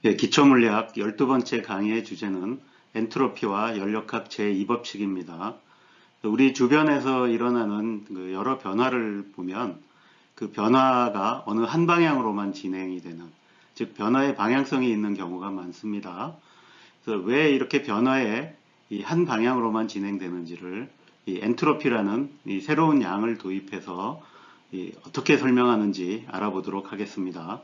예, 기초물리학 12번째 강의의 주제는 엔트로피와 연력학 제2법칙입니다. 우리 주변에서 일어나는 그 여러 변화를 보면 그 변화가 어느 한 방향으로만 진행이 되는, 즉 변화의 방향성이 있는 경우가 많습니다. 그래서 왜 이렇게 변화에 이 한 방향으로만 진행되는지를 이 엔트로피라는 이 새로운 양을 도입해서 어떻게 설명하는지 알아보도록 하겠습니다.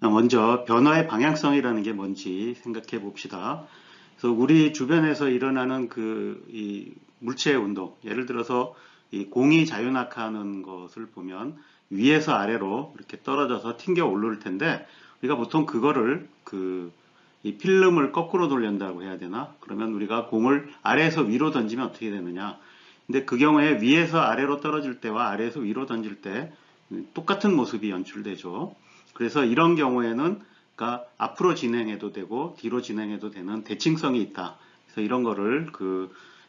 먼저 변화의 방향성이라는 게 뭔지 생각해 봅시다. 그래서 우리 주변에서 일어나는 이 물체의 운동, 예를 들어서 이 공이 자유낙하하는 것을 보면 위에서 아래로 이렇게 떨어져서 튕겨 오를 텐데, 우리가 보통 그거를 이 필름을 거꾸로 돌린다고 해야 되나? 그러면 우리가 공을 아래에서 위로 던지면 어떻게 되느냐? 근데 그 경우에 위에서 아래로 떨어질 때와 아래에서 위로 던질 때 똑같은 모습이 연출되죠. 그래서 이런 경우에는 그러니까 앞으로 진행해도 되고 뒤로 진행해도 되는 대칭성이 있다. 그래서 이런 거를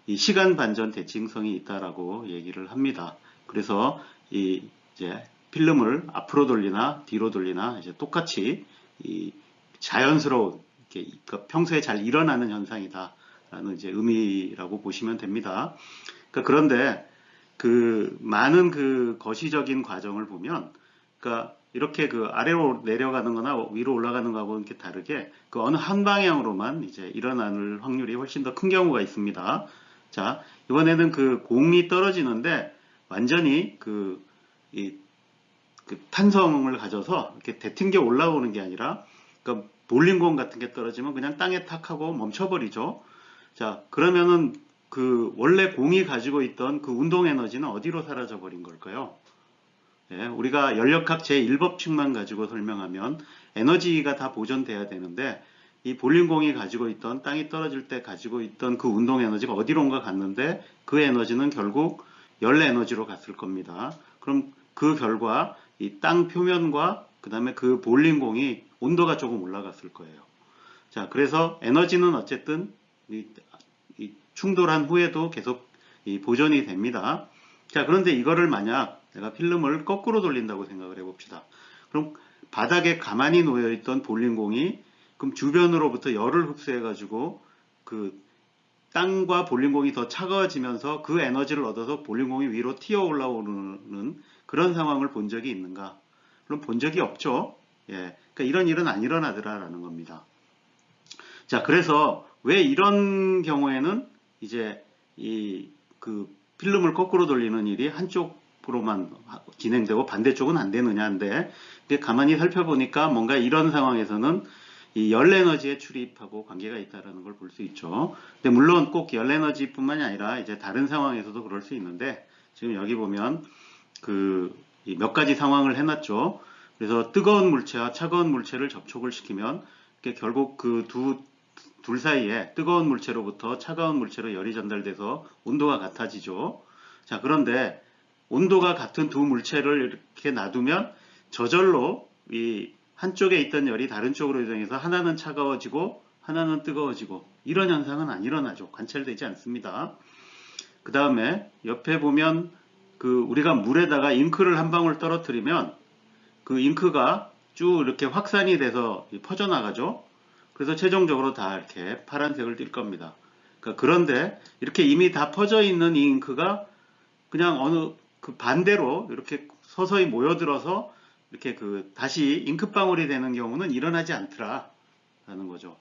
이 시간 반전 대칭성이 있다라고 얘기를 합니다. 그래서 이제 필름을 앞으로 돌리나 뒤로 돌리나 이제 똑같이 이 자연스러운 그러니까 평소에 잘 일어나는 현상이다라는 이제 의미라고 보시면 됩니다. 그러니까 그런데 그 많은 그 거시적인 과정을 보면, 그러니까 이렇게 그 아래로 내려가는 거나 위로 올라가는 거하고는 이렇게 다르게 그 어느 한 방향으로만 이제 일어나는 확률이 훨씬 더 큰 경우가 있습니다. 자, 이번에는 그 공이 떨어지는데 완전히 그 탄성을 가져서 이렇게 대튕겨 올라오는 게 아니라, 그러니까 볼링공 같은 게 떨어지면 그냥 땅에 탁 하고 멈춰버리죠. 자, 그러면은 그 원래 공이 가지고 있던 그 운동 에너지는 어디로 사라져 버린 걸까요? 예, 우리가 연력학 제1법칙만 가지고 설명하면 에너지가 다 보존돼야 되는데, 이 볼링공이 가지고 있던 땅이 떨어질 때 가지고 있던 그 운동 에너지가 어디론가 갔는데 그 에너지는 결국 열 에너지로 갔을 겁니다. 그럼 그 결과 이 땅 표면과 그 다음에 그 볼링공이 온도가 조금 올라갔을 거예요. 자, 그래서 에너지는 어쨌든 이 충돌한 후에도 계속 보존이 됩니다. 자, 그런데 이거를 만약 내가 필름을 거꾸로 돌린다고 생각을 해봅시다. 그럼 바닥에 가만히 놓여있던 볼링공이 그럼 주변으로부터 열을 흡수해가지고 그 땅과 볼링공이 더 차가워지면서 그 에너지를 얻어서 볼링공이 위로 튀어 올라오는 그런 상황을 본 적이 있는가? 그럼 본 적이 없죠. 예, 그러니까 이런 일은 안 일어나더라라는 겁니다. 자, 그래서 왜 이런 경우에는 이제 그 필름을 거꾸로 돌리는 일이 한쪽으로만 진행되고 반대쪽은 안 되느냐인데, 가만히 살펴보니까 뭔가 이런 상황에서는 이 열 에너지의 출입하고 관계가 있다는 걸 볼 수 있죠. 근데 물론 꼭 열 에너지뿐만이 아니라 이제 다른 상황에서도 그럴 수 있는데, 지금 여기 보면 몇 가지 상황을 해놨죠. 그래서 뜨거운 물체와 차가운 물체를 접촉을 시키면 결국 둘 사이에 뜨거운 물체로부터 차가운 물체로 열이 전달돼서 온도가 같아지죠. 자, 그런데 온도가 같은 두 물체를 이렇게 놔두면 저절로 이 한쪽에 있던 열이 다른 쪽으로 이동해서 하나는 차가워지고 하나는 뜨거워지고 이런 현상은 안 일어나죠. 관찰되지 않습니다. 그 다음에 옆에 보면 우리가 물에다가 잉크를 한 방울 떨어뜨리면 그 잉크가 쭉 이렇게 확산이 돼서 퍼져나가죠. 그래서 최종적으로 다 이렇게 파란색을 띌 겁니다. 그런데 이렇게 이미 다 퍼져 있는 이 잉크가 그냥 어느 반대로 이렇게 서서히 모여들어서 이렇게 다시 잉크방울이 되는 경우는 일어나지 않더라라는 거죠.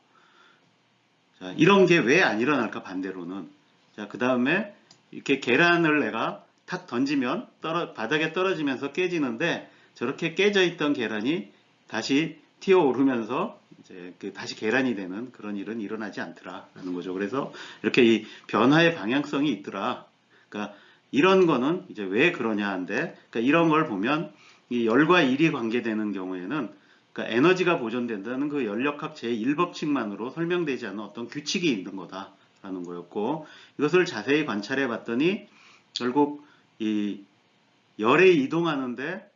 자, 이런 게 왜 안 일어날까 반대로는. 자, 그 다음에 이렇게 계란을 내가 탁 던지면 바닥에 떨어지면서 깨지는데, 저렇게 깨져 있던 계란이 다시 튀어 오르면서 이제 다시 계란이 되는 그런 일은 일어나지 않더라라는 거죠. 그래서 이렇게 이 변화의 방향성이 있더라. 그러니까 이런 거는 이제 왜 그러냐 한데, 그러니까 이런 걸 보면 이 열과 일이 관계되는 경우에는 그러니까 에너지가 보존된다는 그 연력학 제1법칙만으로 설명되지 않은 어떤 규칙이 있는 거다라는 거였고, 이것을 자세히 관찰해 봤더니 결국 이 열이 이동하는데,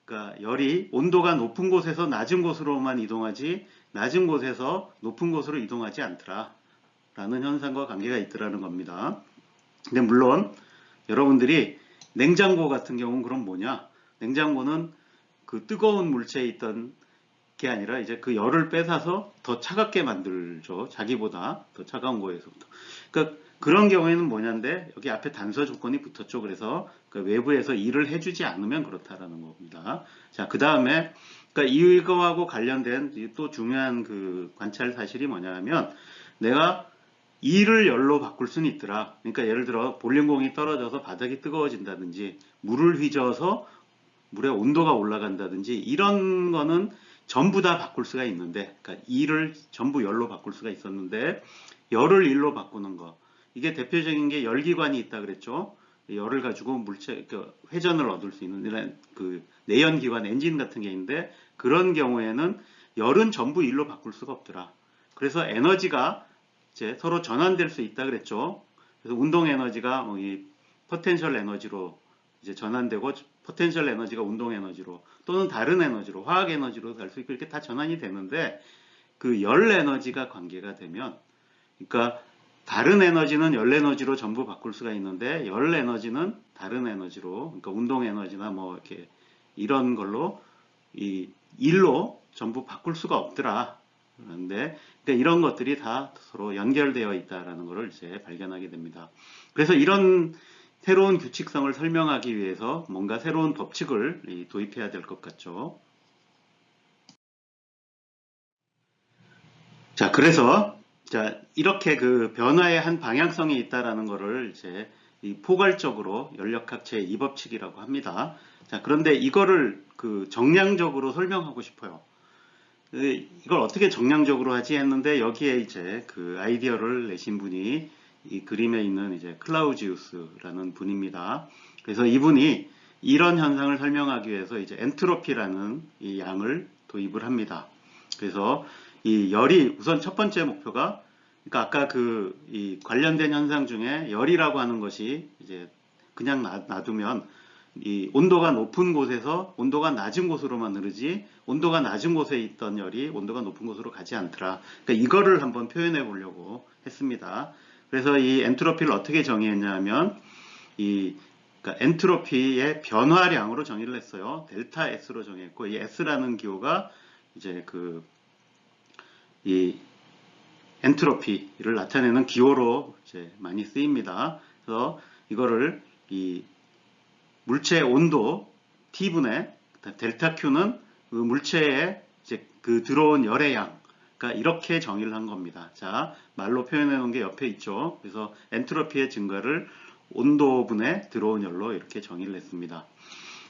그러니까 열이 온도가 높은 곳에서 낮은 곳으로만 이동하지 낮은 곳에서 높은 곳으로 이동하지 않더라라는 현상과 관계가 있더라는 겁니다. 근데 물론 여러분들이 냉장고 같은 경우는 그럼 뭐냐? 냉장고는 그 뜨거운 물체에 있던 게 아니라 이제 그 열을 빼앗아서 더 차갑게 만들죠. 자기보다 더 차가운 거에서부터. 그러니까 그런 경우에는 뭐냐인데 여기 앞에 단서 조건이 붙었죠. 그래서 그 외부에서 일을 해주지 않으면 그렇다라는 겁니다. 자, 그 다음에 그러니까 이거하고 관련된 또 중요한 그 관찰 사실이 뭐냐면 내가 이를 열로 바꿀 수는 있더라. 그러니까 예를 들어 볼링공이 떨어져서 바닥이 뜨거워진다든지 물을 휘저어서 물의 온도가 올라간다든지 이런 거는 전부 다 바꿀 수가 있는데, 그러니까 이를 전부 열로 바꿀 수가 있었는데 열을 일로 바꾸는 거, 이게 대표적인 게 열기관이 있다 그랬죠. 열을 가지고 물체 회전을 얻을 수 있는 이런 그 내연기관 엔진 같은 게 있는데 그런 경우에는 열은 전부 일로 바꿀 수가 없더라. 그래서 에너지가 이제 서로 전환될 수 있다 그랬죠. 그래서 운동 에너지가 이 포텐셜 에너지로 이제 전환되고 포텐셜 에너지가 운동 에너지로 또는 다른 에너지로 화학 에너지로 갈 수 있고 이렇게 다 전환이 되는데 그 열 에너지가 관계가 되면 그러니까 다른 에너지는 열 에너지로 전부 바꿀 수가 있는데 열 에너지는 다른 에너지로 그러니까 운동 에너지나 뭐 이렇게 이런 걸로 이 일로 전부 바꿀 수가 없더라. 그런데 그러니까 이런 것들이 다 서로 연결되어 있다라는 것을 이제 발견하게 됩니다. 그래서 이런 새로운 규칙성을 설명하기 위해서 뭔가 새로운 법칙을 도입해야 될 것 같죠. 자, 그래서 자, 이렇게 그 변화의 한 방향성이 있다라는 것을 이제 이 포괄적으로 연력학 제2법칙이라고 합니다. 자, 그런데 이거를 그 정량적으로 설명하고 싶어요. 이걸 어떻게 정량적으로 하지 했는데 여기에 이제 그 아이디어를 내신 분이 이 그림에 있는 이제 클라우지우스라는 분입니다. 그래서 이분이 이런 현상을 설명하기 위해서 이제 엔트로피라는 이 양을 도입을 합니다. 그래서 이 열이 우선 첫 번째 목표가 그러니까 아까 그 이 관련된 현상 중에 열이라고 하는 것이 이제 그냥 놔두면 이 온도가 높은 곳에서 온도가 낮은 곳으로만 흐르지 온도가 낮은 곳에 있던 열이 온도가 높은 곳으로 가지 않더라. 그러니까 이거를 한번 표현해 보려고 했습니다. 그래서 이 엔트로피를 어떻게 정의했냐 하면 이 그러니까 엔트로피의 변화량으로 정의를 했어요. 델타 S로 정했고 이 S라는 기호가 이제 그 이 엔트로피를 나타내는 기호로 이제 많이 쓰입니다. 그래서 이거를 이 물체의 온도 T분의 델타 Q는 그 물체에 이제 그 들어온 열의 양, 그러니까 이렇게 정의를 한 겁니다. 자, 말로 표현해 놓은 게 옆에 있죠. 그래서 엔트로피의 증가를 온도분에 들어온 열로 이렇게 정의를 했습니다.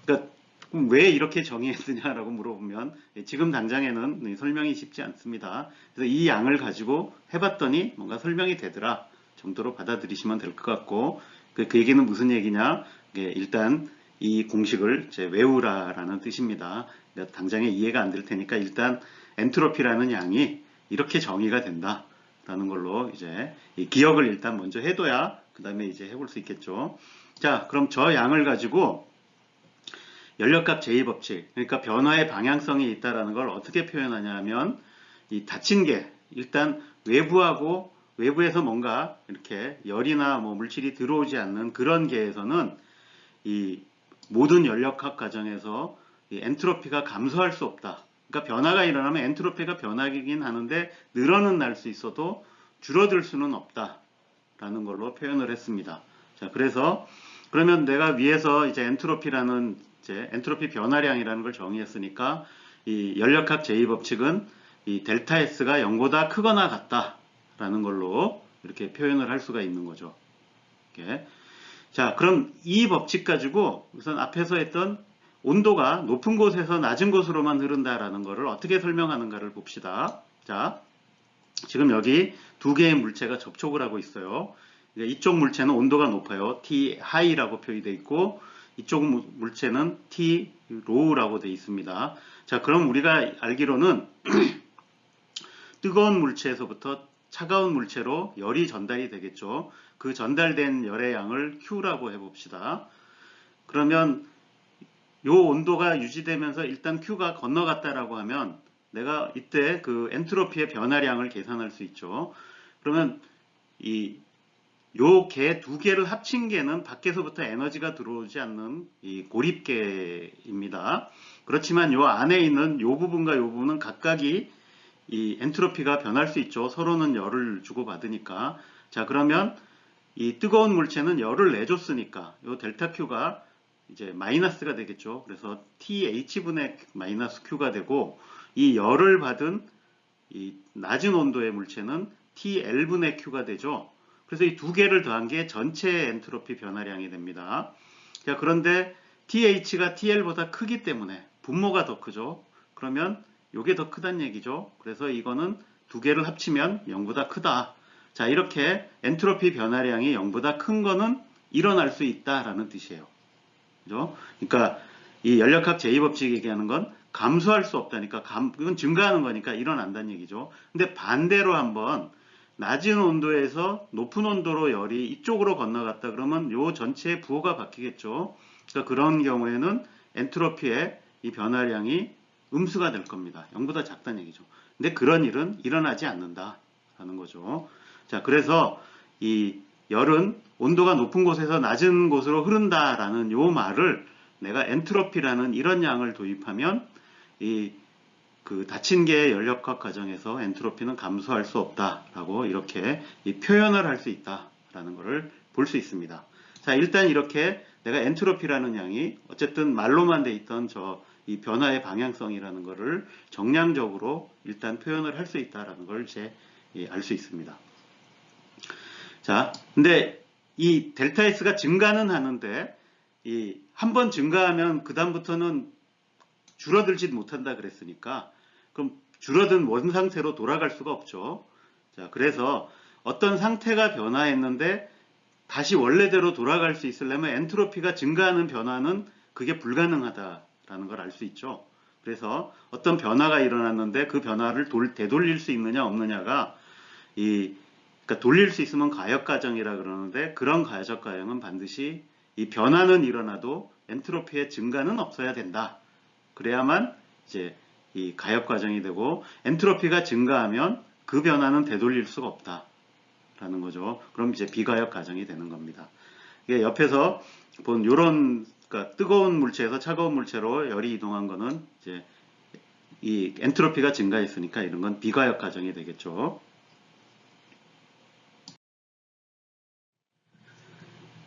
그러니까 왜 이렇게 정의했느냐라고 물어보면 지금 당장에는 설명이 쉽지 않습니다. 그래서 이 양을 가지고 해봤더니 뭔가 설명이 되더라 정도로 받아들이시면 될 것 같고 그 얘기는 무슨 얘기냐? 일단 이 공식을 이제 외우라라는 뜻입니다. 그러니까 당장에 이해가 안 될 테니까 일단 엔트로피라는 양이 이렇게 정의가 된다라는 걸로 이제 기억을 일단 먼저 해둬야 그 다음에 이제 해볼 수 있겠죠. 자, 그럼 저 양을 가지고 연력학 제2법칙, 그러니까 변화의 방향성이 있다라는 걸 어떻게 표현하냐 하면 이 닫힌 게 일단 외부에서 뭔가 이렇게 열이나 뭐 물질이 들어오지 않는 그런 계에서는 이 모든 연력학 과정에서 이 엔트로피가 감소할 수 없다. 그러니까 변화가 일어나면 엔트로피가 변하긴 하는데 늘어는 날 수 있어도 줄어들 수는 없다라는 걸로 표현을 했습니다. 자, 그래서 그러면 내가 위에서 이제 엔트로피라는 이제 엔트로피 변화량이라는 걸 정의했으니까 이 연력학 제2법칙은 이 델타 S가 0보다 크거나 같다라는 걸로 이렇게 표현을 할 수가 있는 거죠. 이렇게. 자, 그럼 이 법칙 가지고 우선 앞에서 했던 온도가 높은 곳에서 낮은 곳으로만 흐른다라는 것을 어떻게 설명하는가를 봅시다. 자, 지금 여기 두 개의 물체가 접촉을 하고 있어요. 이쪽 물체는 온도가 높아요. T high라고 표기되어 있고 이쪽 물체는 T low라고 되어 있습니다. 자, 그럼 우리가 알기로는 뜨거운 물체에서부터 차가운 물체로 열이 전달이 되겠죠. 그 전달된 열의 양을 Q라고 해봅시다. 그러면 이 온도가 유지되면서 일단 Q가 건너갔다라고 하면 내가 이때 그 엔트로피의 변화량을 계산할 수 있죠. 그러면 이 요 개 두 개를 합친 개는 밖에서부터 에너지가 들어오지 않는 이 고립계입니다. 그렇지만 요 안에 있는 요 부분과 요 부분은 각각이 이 엔트로피가 변할 수 있죠. 서로는 열을 주고받으니까. 자, 그러면 이 뜨거운 물체는 열을 내줬으니까 요 델타 Q가 이제 마이너스가 되겠죠. 그래서 TH분의 마이너스 Q가 되고, 이 열을 받은 이 낮은 온도의 물체는 TL분의 Q가 되죠. 그래서 이 두 개를 더한 게 전체 엔트로피 변화량이 됩니다. 자, 그런데 TH가 TL보다 크기 때문에 분모가 더 크죠. 그러면 이게 더 크다는 얘기죠. 그래서 이거는 두 개를 합치면 0보다 크다. 자, 이렇게 엔트로피 변화량이 0보다 큰 거는 일어날 수 있다라는 뜻이에요. 그죠? 그러니까 이 연력학 제2법칙 얘기하는 건 감소할 수 없다니까, 이건 증가하는 거니까 일어난다는 얘기죠. 근데 반대로 한번 낮은 온도에서 높은 온도로 열이 이쪽으로 건너갔다 그러면 요 전체의 부호가 바뀌겠죠. 그러니까 그런 경우에는 엔트로피의 이 변화량이 음수가 될 겁니다. 0보다 작다는 얘기죠. 근데 그런 일은 일어나지 않는다라는 거죠. 자, 그래서 이 열은 온도가 높은 곳에서 낮은 곳으로 흐른다라는 요 말을 내가 엔트로피라는 이런 양을 도입하면 이 그 닫힌 개의 연력학 과정에서 엔트로피는 감소할 수 없다라고 이렇게 이 표현을 할 수 있다라는 것을 볼 수 있습니다. 자, 일단 이렇게 내가 엔트로피라는 양이 어쨌든 말로만 돼 있던 이 변화의 방향성이라는 것을 정량적으로 일단 표현을 할 수 있다라는 걸 이제 알 수 있습니다. 자, 근데 이 델타 S가 증가는 하는데 이 한번 증가하면 그 다음부터는 줄어들지 못한다 그랬으니까 그럼 줄어든 원 상태로 돌아갈 수가 없죠. 자, 그래서 어떤 상태가 변화했는데 다시 원래대로 돌아갈 수 있으려면 엔트로피가 증가하는 변화는 그게 불가능하다라는 걸 알 수 있죠. 그래서 어떤 변화가 일어났는데 그 변화를 되돌릴 수 있느냐 없느냐가 그러니까 돌릴 수 있으면 가역과정이라 그러는데, 그런 가역과정은 반드시 이 변화는 일어나도 엔트로피의 증가는 없어야 된다. 그래야만 이제 이 가역 과정이 되고, 엔트로피가 증가하면 그 변화는 되돌릴 수가 없다라는 거죠. 그럼 이제 비가역 과정이 되는 겁니다. 이게 옆에서 본 요런, 그러니까 뜨거운 물체에서 차가운 물체로 열이 이동한 거는 이제 이 엔트로피가 증가했으니까 이런 건 비가역 과정이 되겠죠.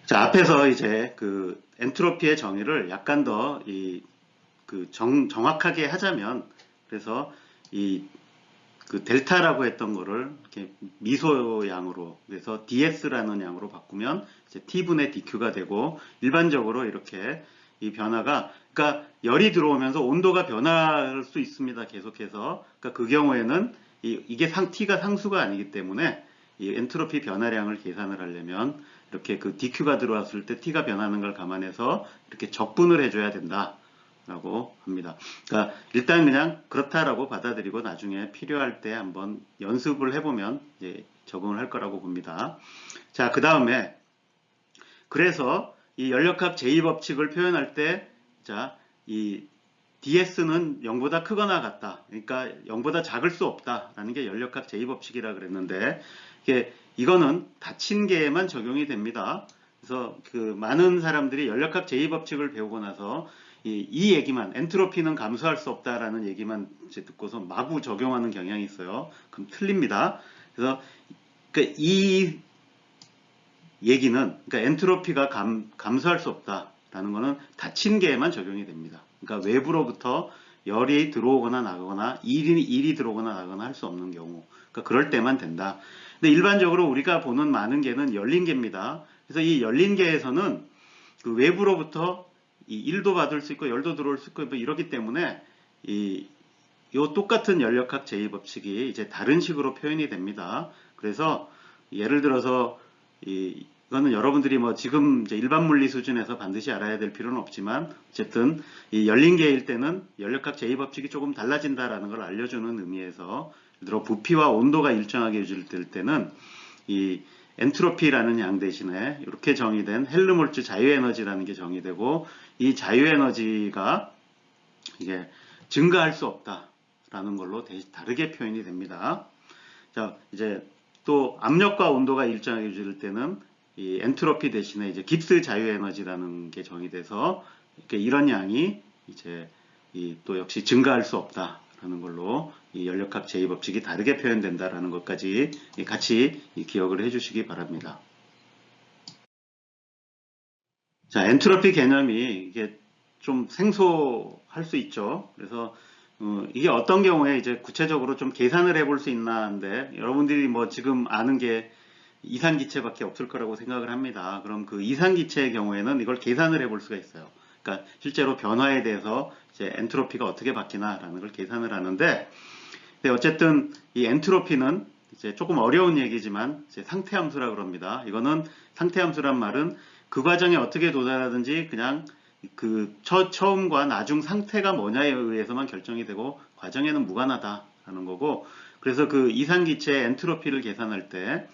자, 앞에서 이제 그 엔트로피의 정의를 약간 더 정확하게 하자면, 그래서 그 델타라고 했던 거를 이렇게 미소 양으로, 그래서 ds라는 양으로 바꾸면 이제 t분의 dq가 되고, 일반적으로 이렇게 이 변화가, 그러니까 열이 들어오면서 온도가 변할 수 있습니다. 계속해서. 그러니까 그 경우에는 이게 t가 상수가 아니기 때문에 이 엔트로피 변화량을 계산을 하려면 이렇게 그 dq가 들어왔을 때 t가 변하는 걸 감안해서 이렇게 적분을 해줘야 된다 라고 합니다. 그러니까 일단 그냥 그렇다라고 받아들이고 나중에 필요할 때 한번 연습을 해보면 이제 적응을 할 거라고 봅니다. 자, 그 다음에 그래서 이 연력학 제2법칙을 표현할 때, 자, 이 ds는 0보다 크거나 같다. 그러니까 0보다 작을 수 없다라는 게 연력학 제2법칙이라 그랬는데, 이거는 닫힌 개에만 적용이 됩니다. 그래서 그 많은 사람들이 연력학 제2법칙을 배우고 나서 이 얘기만, 엔트로피는 감소할 수 없다라는 얘기만 이제 듣고서 마구 적용하는 경향이 있어요. 그럼 틀립니다. 그래서 이 얘기는, 그러니까 엔트로피가 감소할 수 없다라는 것은 닫힌 개에만 적용이 됩니다. 그러니까 외부로부터 열이 들어오거나 나가거나 일이 들어오거나 나가거나 할 수 없는 경우, 그러니까 그럴 때만 된다. 근데 일반적으로 우리가 보는 많은 개는 열린 개입니다. 그래서 이 열린 개에서는 그 외부로부터 이 1도 받을 수 있고 열도 들어올 수 있고 뭐 이러기 때문에 요 똑같은 연력학 제2법칙이 이제 다른 식으로 표현이 됩니다. 그래서 예를 들어서 이거는 여러분들이 뭐 지금 이제 일반 물리 수준에서 반드시 알아야 될 필요는 없지만, 어쨌든 이 열린 개일 때는 연력학 제2법칙이 조금 달라진다라는 걸 알려주는 의미에서, 예를 들어 부피와 온도가 일정하게 유지될 때는 이 엔트로피라는 양 대신에 이렇게 정의된 헬름홀츠 자유에너지라는 게 정의되고, 이 자유에너지가 이게 증가할 수 없다라는 걸로 다르게 표현이 됩니다. 자, 이제 또 압력과 온도가 일정하게 유지될 때는 이 엔트로피 대신에 이제 깁스 자유 에너지라는 게 정의돼서 이런 양이 이제 또 역시 증가할 수 없다라는 걸로 이 연력학 제2법칙이 다르게 표현된다라는 것까지 같이 기억을 해주시기 바랍니다. 자, 엔트로피 개념이 이게 좀 생소할 수 있죠. 그래서 이게 어떤 경우에 이제 구체적으로 좀 계산을 해볼 수 있나 하는데, 여러분들이 뭐 지금 아는 게 이산기체밖에 없을 거라고 생각을 합니다. 그럼 그 이산기체의 경우에는 이걸 계산을 해볼 수가 있어요. 그러니까 실제로 변화에 대해서 이제 엔트로피가 어떻게 바뀌나라는 걸 계산을 하는데, 근데 어쨌든 이 엔트로피는 이제 조금 어려운 얘기지만 이제 상태함수라 그럽니다. 이거는 상태함수란 말은 그 과정에 어떻게 도달하든지 그냥 그 처음과 나중 상태가 뭐냐에 의해서만 결정이 되고 과정에는 무관하다라는 거고, 그래서 그 이산기체의 엔트로피를 계산할 때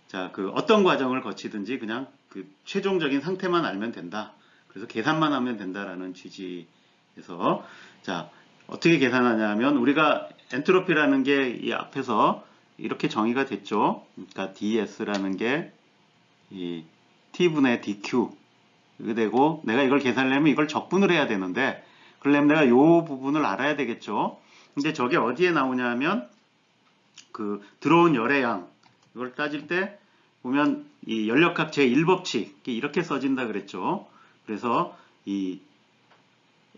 자, 그 어떤 과정을 거치든지 그냥 그 최종적인 상태만 알면 된다. 그래서 계산만 하면 된다라는 취지에서 자, 어떻게 계산하냐면 우리가 엔트로피라는 게 이 앞에서 이렇게 정의가 됐죠. 그러니까 ds라는 게 이 t분의 dq 이게 되고, 내가 이걸 계산하려면 이걸 적분을 해야 되는데, 그러려면 내가 요 부분을 알아야 되겠죠. 근데 저게 어디에 나오냐면 그 들어온 열의 양, 이걸 따질 때 보면 이 연력학 제1법칙이 이렇게 써진다 그랬죠. 그래서 이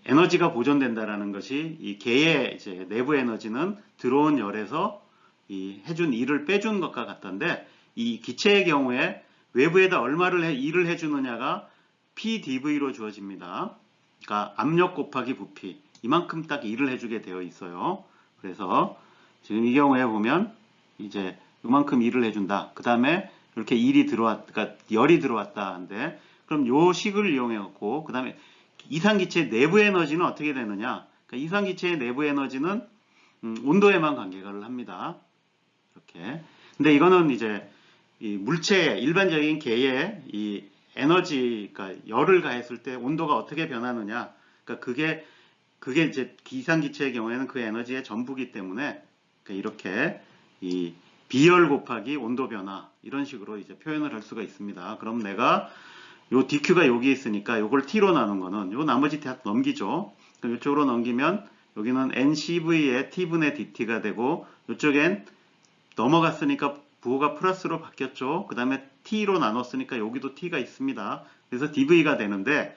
에너지가 보존된다라는 것이 이 개의 이제 내부 에너지는 들어온 열에서 이 해준 일을 빼준 것과 같던데, 이 기체의 경우에 외부에다 얼마를 일을 해주느냐가 PdV로 주어집니다. 그러니까 압력 곱하기 부피, 이만큼 딱 일을 해주게 되어 있어요. 그래서 지금 이 경우에 보면 이제 이만큼 일을 해준다. 그 다음에 이렇게 그러니까 열이 들어왔다 한데, 그럼 요 식을 이용해 갖고 그 다음에 이산기체 내부 에너지는 어떻게 되느냐? 그러니까 이산기체의 내부 에너지는 온도에만 관계를 합니다. 이렇게. 근데 이거는 이제 이 물체 일반적인 개의 이 에너지, 그러니까 열을 가했을 때 온도가 어떻게 변하느냐? 그러니까 그게 이제 이산기체의 경우에는 그 에너지의 전부기 때문에 그러니까 이렇게 이 비열 곱하기 온도 변화 이런 식으로 이제 표현을 할 수가 있습니다. 그럼 내가 요 dq가 여기 있으니까 요걸 t로 나눈 거는 요 나머지 다 넘기죠. 그럼 이쪽으로 넘기면 여기는 ncv의 t분의 dt가 되고, 이쪽엔 넘어갔으니까 부호가 플러스로 바뀌었죠. 그 다음에 t로 나눴으니까 여기도 t가 있습니다. 그래서 dv가 되는데,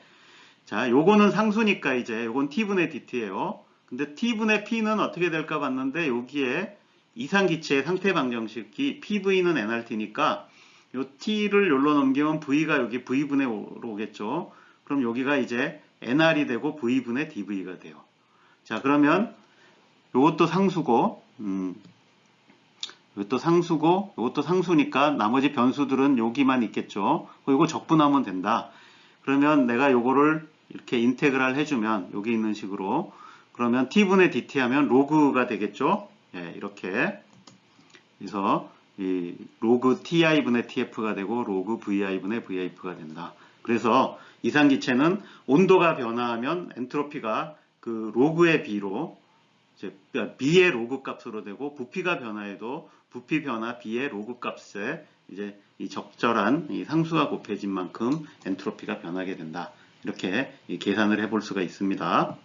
자, 요거는 상수니까 이제 요건 t분의 dt예요. 근데 t분의 p는 어떻게 될까 봤는데, 여기에 이산기체의 상태 방정식이 pv는 nRT니까 요 t를 여기로 넘기면 v가 여기 v분의 5로 오겠죠. 그럼 여기가 이제 nr이 되고 v분의 dv가 돼요. 자, 그러면 요것도 상수고, 이것도 상수고, 이것도 상수니까 나머지 변수들은 여기만 있겠죠. 이거 적분하면 된다. 그러면 내가 요거를 이렇게 인테그랄 해주면 여기 있는 식으로, 그러면 t분의 dt 하면 로그가 되겠죠. 예, 이렇게. 그래서 이 로그 ti분의 tf가 되고 로그 vi분의 vf가 된다. 그래서 이산기체는 온도가 변화하면 엔트로피가 그 로그의 b로 이제 b의 로그 값으로 되고, 부피가 변화해도 부피 변화 b의 로그 값에 이제 이 적절한 이 상수가 곱해진 만큼 엔트로피가 변하게 된다. 이렇게 계산을 해볼 수가 있습니다.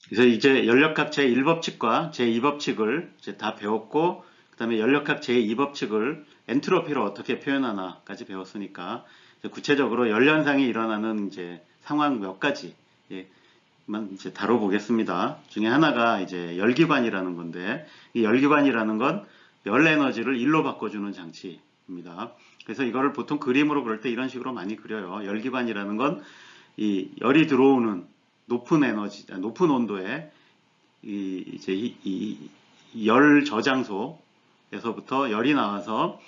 그래서 이제 연력학 제1법칙과 제2법칙을 이제 다 배웠고, 그 다음에 연력학 제2법칙을 엔트로피로 어떻게 표현하나까지 배웠으니까, 구체적으로 열현상이 일어나는 이제 상황 몇 가지 만 이제 다뤄보겠습니다. 중에 하나가 이제 열기관이라는 건데, 이 열기관이라는 건 열 에너지를 일로 바꿔주는 장치입니다. 그래서 이거를 보통 그림으로 그릴 때 이런 식으로 많이 그려요. 열기관이라는 건 이 열이 들어오는 높은 에너지, 높은 온도에 이 열 저장소에서부터 열이 나와서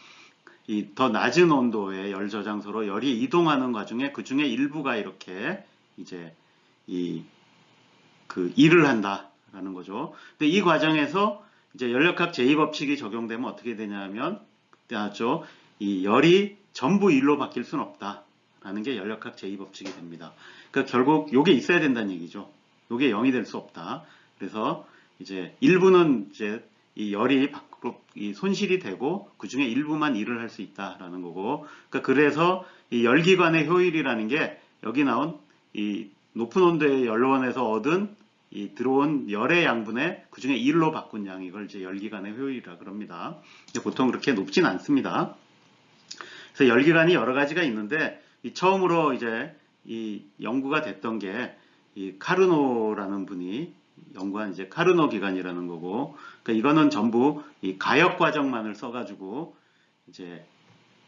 이 더 낮은 온도의 열 저장소로 열이 이동하는 과정에 그 중에 일부가 이렇게 이제 그 일을 한다라는 거죠. 근데 이 과정에서 이제 연력학 제2법칙이 적용되면 어떻게 되냐면, 그때 나왔죠. 이 열이 전부 일로 바뀔 수는 없다라는 게 연력학 제2법칙이 됩니다. 그러니까 결국 요게 있어야 된다는 얘기죠. 요게 0이 될 수 없다. 그래서 이제 일부는 이제 이 열이 이 손실이 되고 그 중에 일부만 일을 할 수 있다라는 거고, 그러니까 그래서 이 열기관의 효율이라는 게 여기 나온 이 높은 온도의 연료원에서 얻은 이 들어온 열의 양분의 그 중에 1로 바꾼 양, 이걸 이제 열기관의 효율이라 그럽니다. 보통 그렇게 높진 않습니다. 그래서 열기관이 여러 가지가 있는데, 이 처음으로 이제 이 연구가 됐던 게 이 카르노라는 분이 연구한 이제 카르노 기관이라는 거고, 그러니까 이거는 전부 이 가역 과정만을 써가지고 이제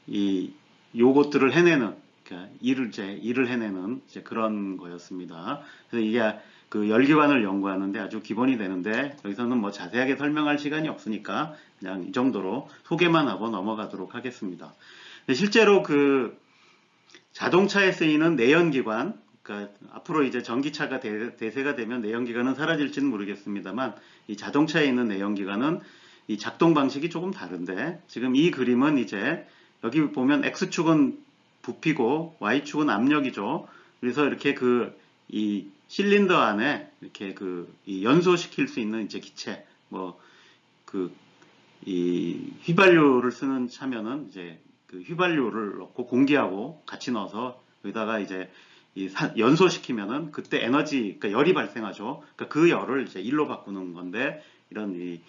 이 요것들을 해내는, 그러니까 일을 해내는 이제 그런 거였습니다. 그래서 이게 그 열기관을 연구하는데 아주 기본이 되는데, 여기서는 뭐 자세하게 설명할 시간이 없으니까 그냥 이 정도로 소개만 하고 넘어가도록 하겠습니다. 실제로 그 자동차에 쓰이는 내연기관, 그러니까 앞으로 이제 전기차가 대세가 되면 내연기관은 사라질지는 모르겠습니다만, 이 자동차에 있는 내연기관은 이 작동 방식이 조금 다른데, 지금 이 그림은 이제 여기 보면 X축은 부피고 Y축은 압력이죠. 그래서 이렇게 이 실린더 안에 이렇게 이 연소시킬 수 있는 이제 기체, 뭐 이 휘발유를 쓰는 차면은 이제 그 휘발유를 넣고 공기하고 같이 넣어서 여기다가 이제 연소시키면은 그때 그러니까 열이 발생하죠. 그러니까 그 열을 이제 일로 바꾸는 건데, 이런 이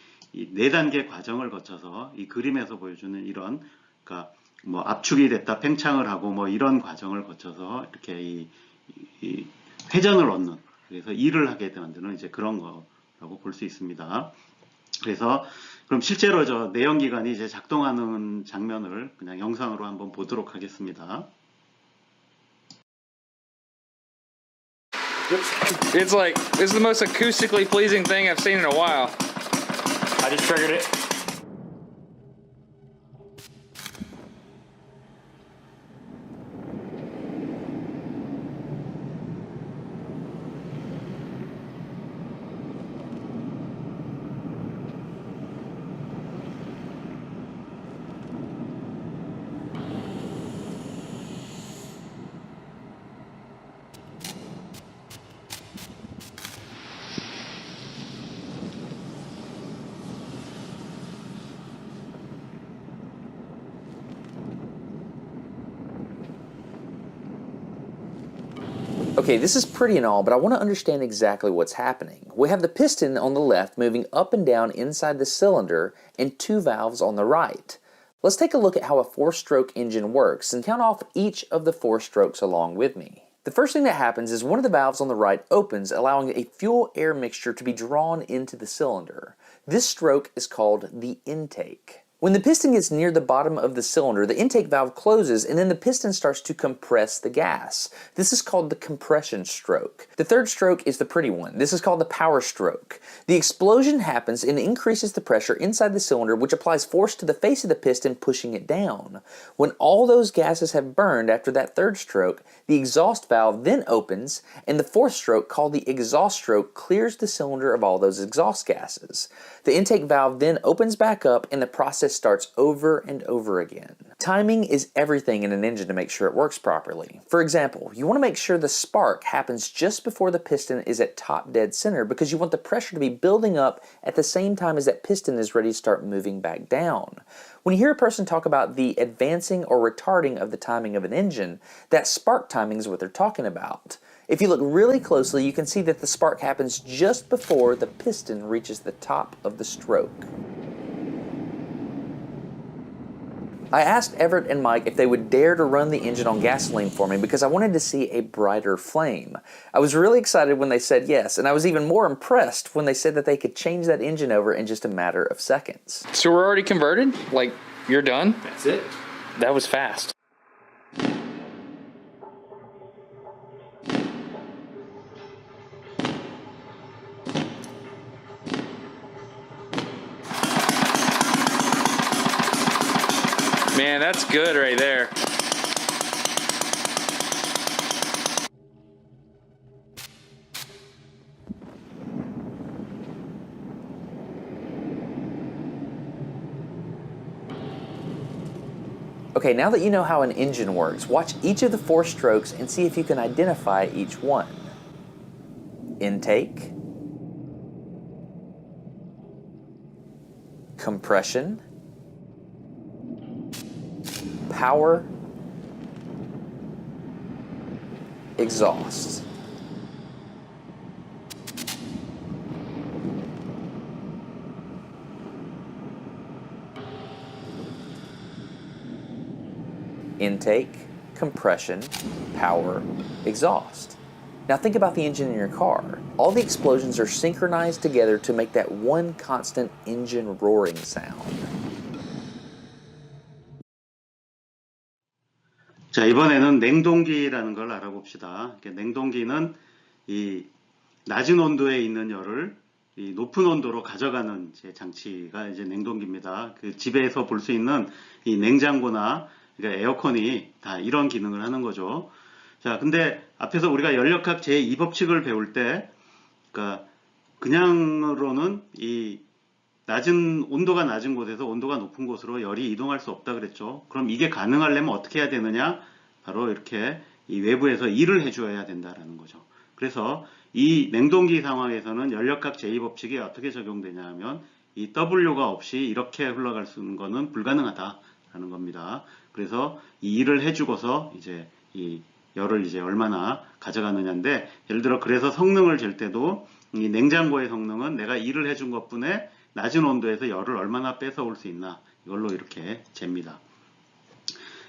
네 단계 과정을 거쳐서 이 그림에서 보여주는 이런, 그러니까 뭐 압축이 됐다 팽창을 하고 뭐 이런 과정을 거쳐서 이렇게 이 회전을 얻는, 그래서 일을 하게 만드는 이제 그런 거라고 볼 수 있습니다. 그래서 그럼 실제로 저 내연기관이 이제 작동하는 장면을 그냥 영상으로 한번 보도록 하겠습니다. It's like, this is the most acoustically pleasing thing I've seen in a while. I just triggered it. Okay, this is pretty and all, but I want to understand exactly what's happening. We have the piston on the left moving up and down inside the cylinder and two valves on the right. Let's take a look at how a four-stroke engine works and count off each of the four strokes along with me. The first thing that happens is one of the valves on the right opens, allowing a fuel-air mixture to be drawn into the cylinder. This stroke is called the intake. When the piston gets near the bottom of the cylinder, the intake valve closes and then the piston starts to compress the gas. This is called the compression stroke. The third stroke is the pretty one. This is called the power stroke. The explosion happens and increases the pressure inside the cylinder, which applies force to the face of the piston, pushing it down. When all those gases have burned after that third stroke, the exhaust valve then opens and the fourth stroke, called the exhaust stroke, clears the cylinder of all those exhaust gases. The intake valve then opens back up and the process starts over and over again. Timing is everything in an engine to make sure it works properly. For example, you want to make sure the spark happens just before the piston is at top dead center, because you want the pressure to be building up at the same time as that piston is ready to start moving back down. When you hear a person talk about the advancing or retarding of the timing of an engine, that spark timing is what they're talking about. If you look really closely, you can see that the spark happens just before the piston reaches the top of the stroke. I asked Everett and Mike if they would dare to run the engine on gasoline for me because I wanted to see a brighter flame. I was really excited when they said yes, and I was even more impressed when they said that they could change that engine over in just a matter of seconds. So we're already converted? Like, you're done? That's it. That was fast. Man, that's good right there. Okay, now that you know how an engine works, watch each of the four strokes and see if you can identify each one. Intake, compression, power, exhaust. Intake, compression, power, exhaust. Now think about the engine in your car. All the explosions are synchronized together to make that one constant engine roaring sound. 자, 이번에는 냉동기라는 걸 알아봅시다. 냉동기는 이 낮은 온도에 있는 열을 이 높은 온도로 가져가는 이제 장치가 이제 냉동기입니다. 그 집에서 볼 수 있는 이 냉장고나 그러니까 에어컨이 다 이런 기능을 하는 거죠. 자, 근데 앞에서 우리가 연력학 제2법칙을 배울 때, 그러니까 그냥으로는 이 온도가 낮은 곳에서 온도가 높은 곳으로 열이 이동할 수 없다 그랬죠. 그럼 이게 가능하려면 어떻게 해야 되느냐? 바로 이렇게 이 외부에서 일을 해줘야 된다라는 거죠. 그래서 이 냉동기 상황에서는 연력학 제2법칙이 어떻게 적용되냐 하면 이 W가 없이 이렇게 흘러갈 수 있는 거는 불가능하다라는 겁니다. 그래서 이 일을 해주고서 이제 이 열을 이제 얼마나 가져가느냐인데, 예를 들어 그래서 성능을 잴 때도 이 냉장고의 성능은 내가 일을 해준 것뿐에 낮은 온도에서 열을 얼마나 뺏어올 수 있나, 이걸로 이렇게 잽니다.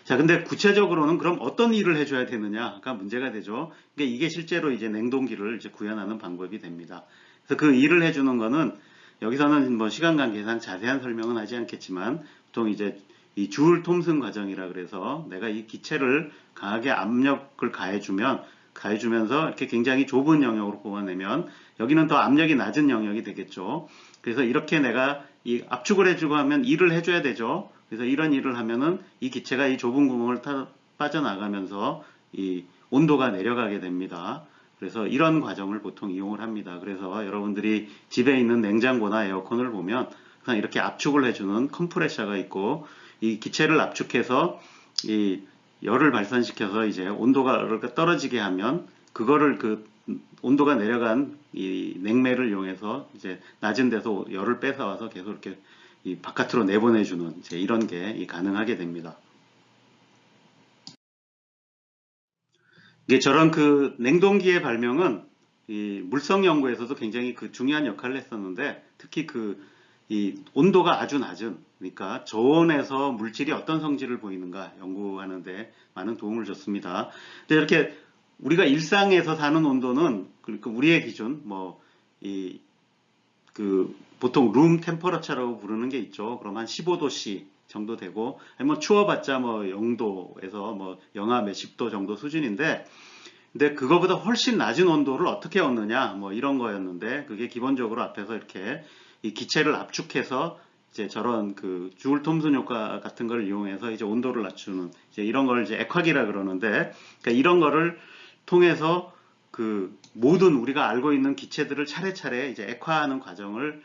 자, 근데 구체적으로는 그럼 어떤 일을 해줘야 되느냐가 문제가 되죠. 그러니까 이게 실제로 이제 냉동기를 이제 구현하는 방법이 됩니다. 그래서 그 일을 해주는 거는 여기서는 뭐 시간 관계상 자세한 설명은 하지 않겠지만 보통 이제 이 주울 톰슨 과정이라 그래서 내가 이 기체를 강하게 압력을 가해주면서 이렇게 굉장히 좁은 영역으로 뽑아내면 여기는 더 압력이 낮은 영역이 되겠죠. 그래서 이렇게 내가 이 압축을 해주고 하면 일을 해줘야 되죠. 그래서 이런 일을 하면은 이 기체가 이 좁은 구멍을 빠져나가면서 이 온도가 내려가게 됩니다. 그래서 이런 과정을 보통 이용을 합니다. 그래서 여러분들이 집에 있는 냉장고나 에어컨을 보면 그냥 이렇게 압축을 해주는 컴프레셔가 있고, 이 기체를 압축해서 이 열을 발산시켜서 이제 온도가 떨어지게 하면 그거를 그 온도가 내려간 이 냉매를 이용해서 이제 낮은 데서 열을 뺏어와서 계속 이렇게 이 바깥으로 내보내주는 이제 이런 게 가능하게 됩니다. 이게 저런 그 냉동기의 발명은 이 물성 연구에서도 굉장히 그 중요한 역할을 했었는데, 특히 그 이 온도가 아주 낮은, 그러니까 저온에서 물질이 어떤 성질을 보이는가 연구하는데 많은 도움을 줬습니다. 근데 이렇게 우리가 일상에서 사는 온도는 그러니까 우리의 기준 보통 룸 템퍼러처라고 부르는 게 있죠. 그럼 한 15도씨 정도 되고, 아니면 추워봤자 뭐 0도에서 뭐 영하 몇십 도 정도 수준인데, 근데 그거보다 훨씬 낮은 온도를 어떻게 얻느냐 뭐 이런 거였는데, 그게 기본적으로 앞에서 이렇게 이 기체를 압축해서 이제 저런 그 주울 톰슨 효과 같은 걸 이용해서 이제 온도를 낮추는 이제 이런 걸 이제 액화기라 그러는데, 그러니까 이런 거를 통해서 그 모든 우리가 알고 있는 기체들을 차례차례 이제 액화하는 과정을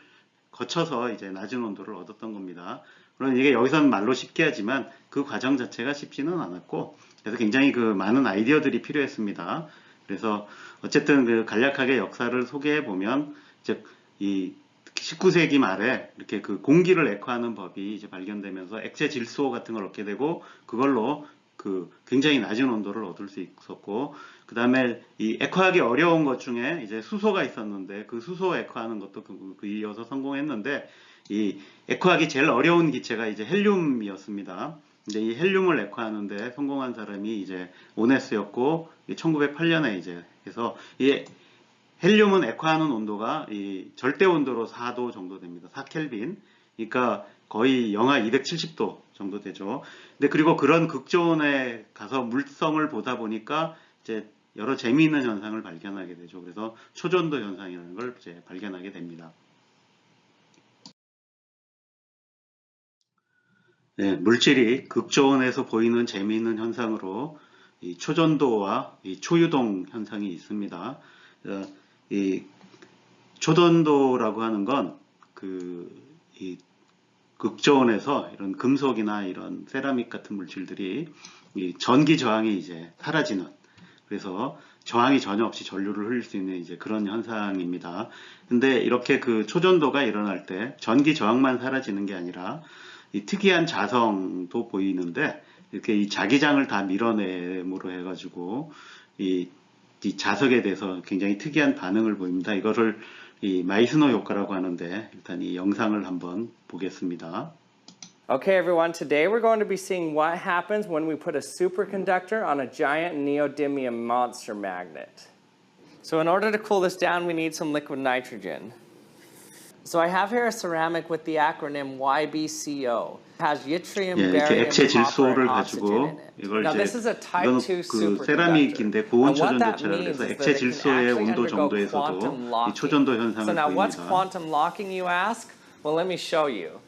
거쳐서 이제 낮은 온도를 얻었던 겁니다. 물론 이게 여기서는 말로 쉽게 하지만 그 과정 자체가 쉽지는 않았고, 그래서 굉장히 그 많은 아이디어들이 필요했습니다. 그래서 어쨌든 그 간략하게 역사를 소개해 보면, 즉 이 19세기 말에 이렇게 그 공기를 액화하는 법이 이제 발견되면서 액체 질소 같은 걸 얻게 되고, 그걸로 그 굉장히 낮은 온도를 얻을 수 있었고, 그 다음에 이 액화하기 어려운 것 중에 이제 수소가 있었는데, 그 수소 액화하는 것도 이어서 성공했는데, 이 액화하기 제일 어려운 기체가 이제 헬륨이었습니다. 근데 이 헬륨을 액화하는데 성공한 사람이 이제 오네스였고, 1908년에 이제 해서 이 헬륨은 액화하는 온도가 이 절대 온도로 4도 정도 됩니다. 4켈빈. 그러니까 거의 영하 270도 정도 되죠. 근데 그리고 그런 극저온에 가서 물성을 보다 보니까 이제 여러 재미있는 현상을 발견하게 되죠. 그래서 초전도 현상이라는 걸 이제 발견하게 됩니다. 네, 물질이 극저온에서 보이는 재미있는 현상으로 이 초전도와 이 초유동 현상이 있습니다. 이 초전도라고 하는 건 이 극저온에서 이런 금속이나 이런 세라믹 같은 물질들이 이 전기 저항이 이제 사라지는, 그래서 저항이 전혀 없이 전류를 흘릴 수 있는 이제 그런 현상입니다. 근데 이렇게 그 초전도가 일어날 때 전기 저항만 사라지는 게 아니라 이 특이한 자성도 보이는데 이렇게 이 자기장을 다 밀어내므로 해가지고 이 자석에 대해서 굉장히 특이한 반응을 보입니다. 이거를 이 마이스너 효과라고 하는데 일단 이 영상을 한번 보겠습니다. Okay, everyone, today we're going to be seeing what happens when we put a superconductor on a giant neodymium monster magnet. So in order to cool this down, we need some liquid nitrogen. So I have here a ceramic with the acronym YBCO. It has yttrium, 예, 이렇게 barium, 액체 copper, 질소를 and oxygen 가지고 in it. 이걸 Now 이제 this is a type 이거는 2 그 superconductor. 세라믹인데 고온 And what that 초전도체라 means 그래서 is 액체 that it can 질소의 actually 온도 undergo 정도에서도 quantum 이 locking. 초전도 현상을 So now what's 보입니다. quantum locking, you ask? Well, let me show you.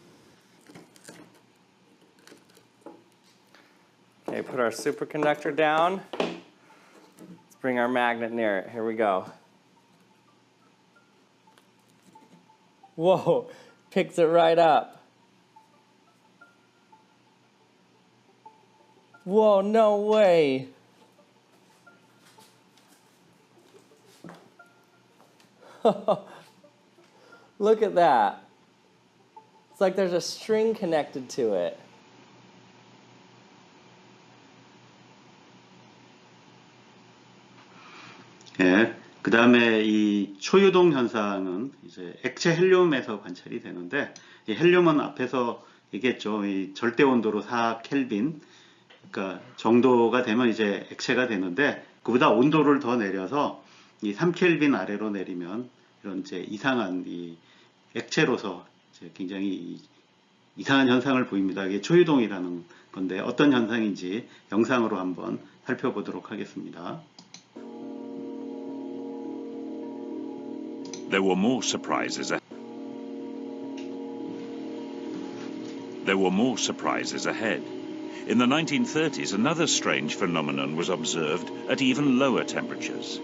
Okay, put our superconductor down. Let's bring our magnet near it. Here we go. Whoa, picks it right up. Whoa, no way. Look at that. It's like there's a string connected to it. 예, 그 다음에 이 초유동 현상은 이제 액체 헬륨에서 관찰이 되는데, 이 헬륨은 앞에서 얘기했죠. 이 절대 온도로 4켈빈, 그러니까 정도가 되면 이제 액체가 되는데, 그보다 온도를 더 내려서 이 3켈빈 아래로 내리면 이런 이제 이상한 이 액체로서 이제 굉장히 이상한 현상을 보입니다. 이게 초유동이라는 건데 어떤 현상인지 영상으로 한번 살펴보도록 하겠습니다. There were more surprises. There were more surprises ahead. In the 1930s, another strange phenomenon was observed at even lower temperatures.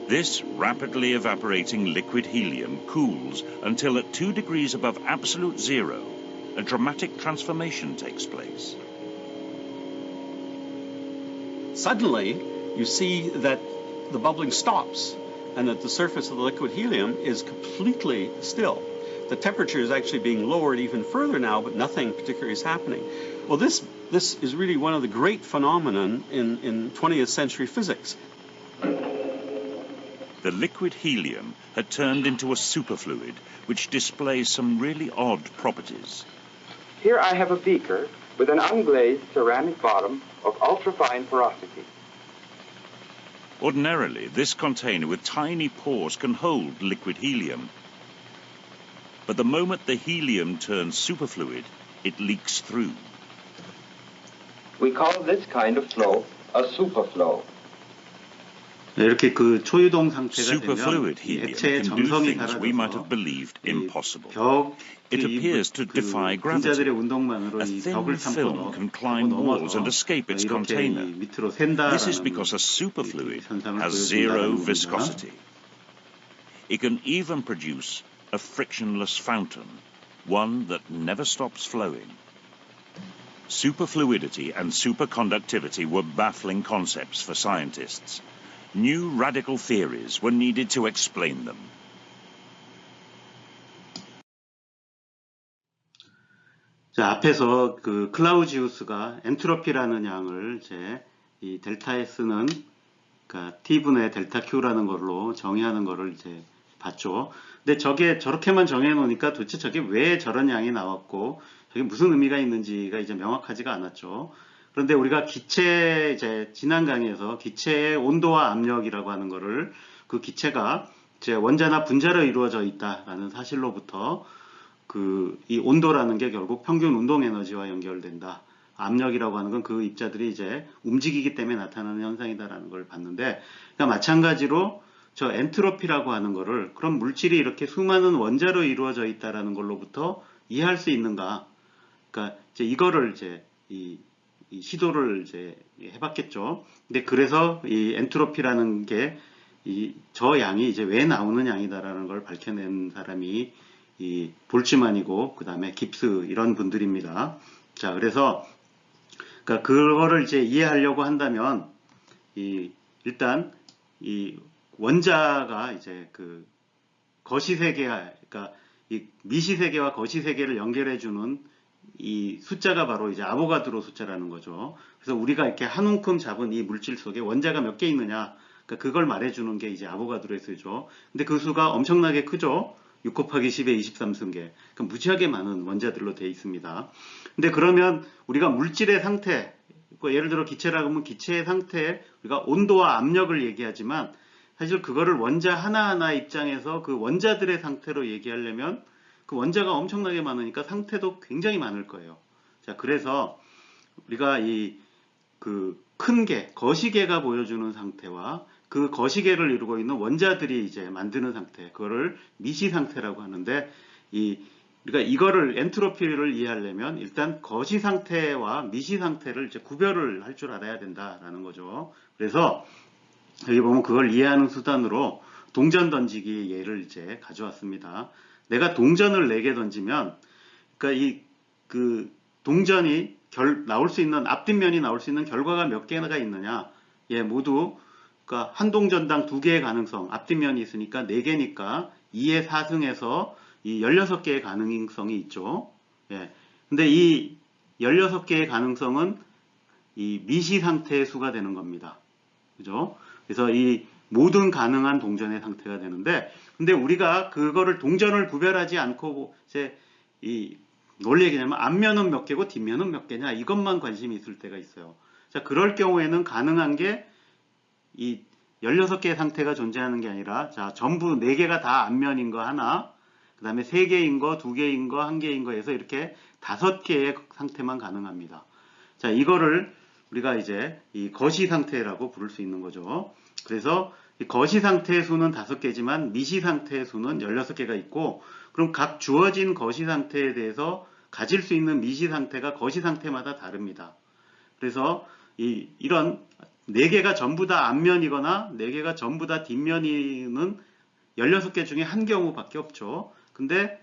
This rapidly evaporating liquid helium cools until at 2 degrees above absolute zero, a dramatic transformation takes place. Suddenly, you see that the bubbling stops and that the surface of the liquid helium is completely still. The temperature is actually being lowered even further now, but nothing particular is happening. Well, this is really one of the great phenomenon in 20th century physics. The liquid helium had turned into a superfluid, which displays some really odd properties. Here I have a beaker with an unglazed ceramic bottom of ultrafine porosity. Ordinarily, this container with tiny pores can hold liquid helium. But the moment the helium turns superfluid, it leaks through. We call this kind of flow a superflow. 이렇게 그 초유동 상태가 되면 Superfluid 이 helium 액체의 can do 정성이 things we might have 사라져서 believed 이 impossible. 벽, It 이 appears to defy 분자들의 gravity. 운동만으로 A 이 thin 벽을 삼고 film can climb walls and escape its 이렇게 container. 이 밑으로 This is 샌다라는 because a superfluid 현상을 has zero 보여준다는 겁니다. viscosity. It can even produce a frictionless fountain, one that never stops flowing. Superfluidity and superconductivity were baffling concepts for scientists. New radical theories were needed to explain them. 자, 앞에서 그 클라우지우스가 엔트로피라는 양을 이제 이 델타 S는 그러니까 T분의 델타 Q라는 걸로 정의하는 거를 이제 봤죠. 근데 저게 저렇게만 정해 놓으니까 도대체 저게 왜 저런 양이 나왔고 저게 무슨 의미가 있는지가 이제 명확하지가 않았죠. 그런데 우리가 기체 이제 지난 강의에서 기체의 온도와 압력이라고 하는 거를 그 기체가 이제 원자나 분자로 이루어져 있다라는 사실로부터 그 이 온도라는 게 결국 평균 운동 에너지와 연결된다. 압력이라고 하는 건 그 입자들이 이제 움직이기 때문에 나타나는 현상이다라는 걸 봤는데, 그러니까 마찬가지로 저 엔트로피라고 하는 거를 그럼 물질이 이렇게 수많은 원자로 이루어져 있다라는 걸로부터 이해할 수 있는가? 그러니까 이제 이거를 이제 이 시도를 이제 해봤겠죠. 근데 그래서 이 엔트로피라는 게 저 양이 이제 왜 나오는 양이다라는 걸 밝혀낸 사람이 이 볼츠만이고 그 다음에 깁스 이런 분들입니다. 자, 그래서 그러니까 그거를 이제 이해하려고 한다면 일단 이 원자가 이제 그 거시세계, 그러니까 이 미시세계와 거시세계를 연결해주는 이 숫자가 바로 이제 아보가드로 숫자라는 거죠. 그래서 우리가 이렇게 한 움큼 잡은 이 물질 속에 원자가 몇 개 있느냐, 그러니까 그걸 말해주는 게 이제 아보가드로의 수죠. 근데 그 수가 엄청나게 크죠. 6 곱하기 10의 23승계. 그러니까 무지하게 많은 원자들로 되어 있습니다. 근데 그러면 우리가 물질의 상태, 예를 들어 기체라고 하면 기체의 상태에 우리가 온도와 압력을 얘기하지만 사실 그거를 원자 하나하나 입장에서 그 원자들의 상태로 얘기하려면 그 원자가 엄청나게 많으니까 상태도 굉장히 많을 거예요. 자, 그래서 우리가 이 그 큰 계, 거시계가 보여주는 상태와 그 거시계를 이루고 있는 원자들이 이제 만드는 상태, 그거를 미시 상태라고 하는데, 우리가 이거를 엔트로피를 이해하려면 일단 거시 상태와 미시 상태를 이제 구별을 할 줄 알아야 된다라는 거죠. 그래서 여기 보면 그걸 이해하는 수단으로 동전 던지기 예를 이제 가져왔습니다. 내가 동전을 4개 던지면, 그러니까 그 동전이 나올 수 있는, 앞뒷면이 나올 수 있는 결과가 몇 개가 있느냐. 예, 모두, 그러니까 한 동전당 2개의 가능성, 앞뒷면이 있으니까 4개니까 2의 4승에서 이 16개의 가능성이 있죠. 예. 근데 이 16개의 가능성은 이 미시 상태의 수가 되는 겁니다. 그죠? 그래서 이 모든 가능한 동전의 상태가 되는데, 근데 우리가 그거를 동전을 구별하지 않고 이제 뭘 얘기냐면 앞면은 몇 개고 뒷면은 몇 개냐, 이것만 관심이 있을 때가 있어요. 자, 그럴 경우에는 가능한 게 이 16개의 상태가 존재하는 게 아니라, 자, 전부 4개가 다 앞면인 거 하나, 그 다음에 3개인 거, 2개인 거, 1개인 거 해서 이렇게 5개의 상태만 가능합니다. 자, 이거를 우리가 이제 이 거시 상태라고 부를 수 있는 거죠. 그래서 이 거시 상태의 수는 5개지만 미시 상태의 수는 16개가 있고, 그럼 각 주어진 거시 상태에 대해서 가질 수 있는 미시 상태가 거시 상태마다 다릅니다. 그래서 이런 4개가 전부 다 앞면이거나 4개가 전부 다 뒷면이는 16개 중에 한 경우밖에 없죠. 근데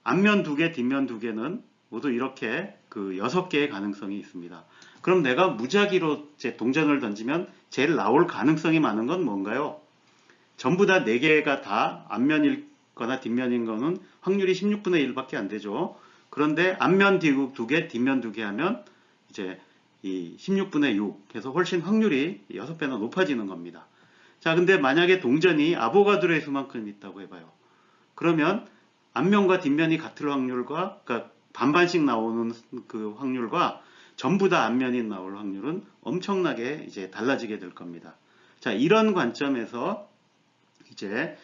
앞면 2개, 뒷면 2개는 모두 이렇게 그 6개의 가능성이 있습니다. 그럼 내가 무작위로 제 동전을 던지면 제일 나올 가능성이 많은 건 뭔가요? 전부 다 4개가 다 앞면이거나 뒷면인 거는 확률이 16분의 1밖에 안 되죠. 그런데 앞면 2개, 뒷면 2개 하면 이제 이 16분의 6 해서 훨씬 확률이 6배나 높아지는 겁니다. 자, 근데 만약에 동전이 아보가드로의 수만큼 있다고 해봐요. 그러면 앞면과 뒷면이 같을 확률과, 그러니까 반반씩 나오는 그 확률과 전부 다 앞면이 나올 확률은 엄청나게 이제 달라지게 될 겁니다. 자, 이런 관점에서 이제